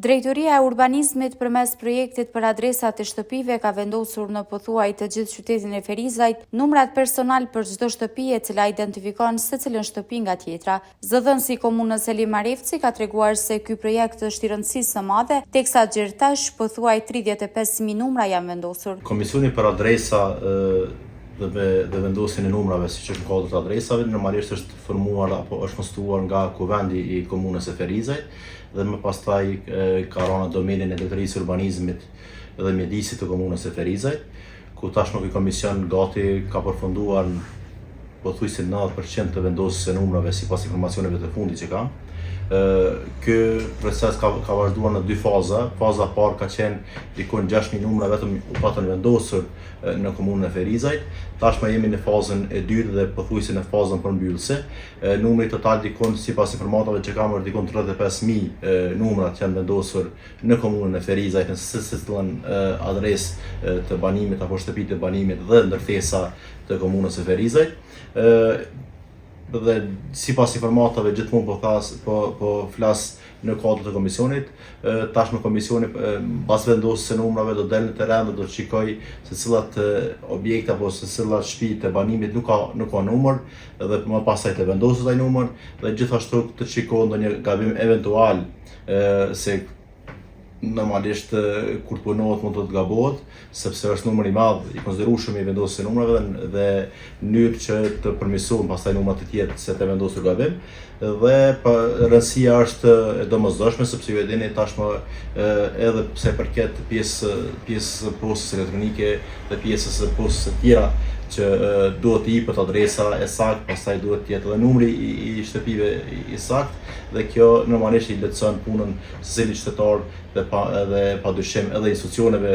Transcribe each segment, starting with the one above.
Drejtoria e Urbanizmit përmes projektit për adresat e shtëpive ka vendosur në pothuaj të gjithë qytetin e Ferizajt numrat personal për çdo shtëpi e cila identifikon secilën shtëpi nga tjetra. Zëdhënësi i komunës Elim Marevci ka treguar se ky projekt është i rëndësisë së madhe, teksa gjithtash pothuaj 35.000 numra janë vendosur. Komisioni për adresa dhe vendosin e numrave, siç është në kodrat e adresave, normalisht është formuar apo është konstituar nga Kuvendi i komunës së Ferizajt dhe më pastaj ka rënë në domenin e Drejtorisë Urbanizmit dhe Mjedisit të komunës së Ferizajt, ku tashmë ky komision gati ka përfunduar pothuajse 90% të vendosjes së numrave sipas informacioneve të fundit që kam. Ky proces ka vazhduar në dy faza. Faza e parë ka qenë diku 6.000 numra vetëm u patën vendosur në komunën e Ferizajt. Tashmë jemi në fazën e dytë dhe pothuajse në fazën përmbyllëse. Numri total dikon sipas informatorëve që kam është dikon 35.000 numra që janë vendosur në komunën e Ferizajt në secilën adresë të banimit apo shtëpi të banimit dhe ndërtesa të komunës së Ferizajt. Dhe sipas informatave gjithmonë po flas në kuadër të komisionit, tashmë komisioni pas vendosjes së numrave do del në terren dhe do të shikoj se cilat objekte apo se cilat shtëpi të banimit nuk ka numër dhe më pastaj të vendoset ai numër dhe gjithashtu të shikoj ndonjë gabim eventual se normalisht kur punohet mund të gabohet, sepse është numër i madh i konsiderueshëm i vendosjes së numrave dhe mënyrë që të përmirësohen pastaj numrat të tjerë se të vendosur gabim. Dhe rëndësia është e domosdoshme sepse ju e dini tashmë edhe pse përket pjesë postës elektronike dhe pjesës së postës së tjera që duhet të jepet adresa e saktë, pastaj duhet të jetë edhe numri i shtëpive i saktë dhe kjo normalisht i lehtëson punën secilit qytetar dhe padyshim edhe institucioneve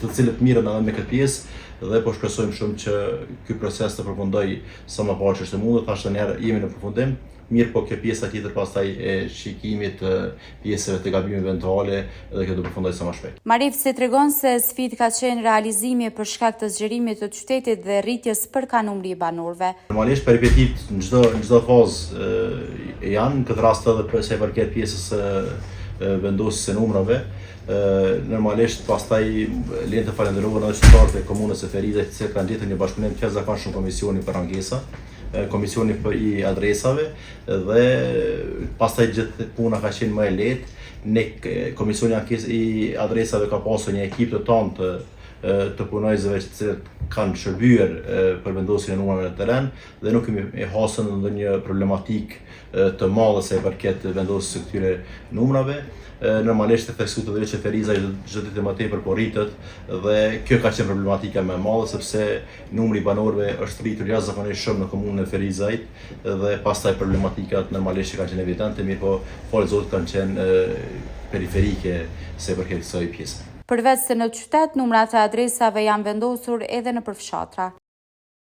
të cilët mirën edhe me këtë pjesë dhe po shpresojmë shumë që ky proces të përfundojë sa më parë që është e mundur. Tash tani jemi në përfundim. Mirë, po kjo pjesa tjetër pastaj e shikimit të pjesëve të gabimeve eventuale dhe kjo do përfundoj sa më shpejt. Marevci tregon se sfidë ka qenë realizimi për shkak të zgjerimit të qytetit dhe rritjes përka numri i banorëve. Normalisht peripetit në çdo fazë janë, në këtë rast edhe sa i përket pjesës vendosjes së numrave. Normalisht pastaj lihen të falenderojnë edhe qytetarët e komunës së Ferizajt që kanë gjetur një bashkëpunim të jashtëzakonshëm komisioni për ankesa, komisioni i adresave dhe pastaj gjithë puna ka qenë më e lehtë. Ne komisioni i adresave ka pasur një ekip të tonë të punojësve që kanë shërbyer për vendosjen e numrave në terren dhe nuk kemi hasur ndonjë problematik të madhe sa i përket vendosjes së këtyre numrave. Normalisht e theksuar edhe që Ferizajt çdo ditë më tepër po rritet dhe kjo ka qenë problematika më e madhe sepse numri i banorëve është rritur jashtëzakonisht shumë në komunën e Ferizajt dhe pastaj problematikat normalisht që kanë qenë evidente, mirë po falë Zotit kanë qenë periferike sa i përket kësaj pjese. Përveç se në qytet, numrat e adresave janë vendosur edhe në përfshatra.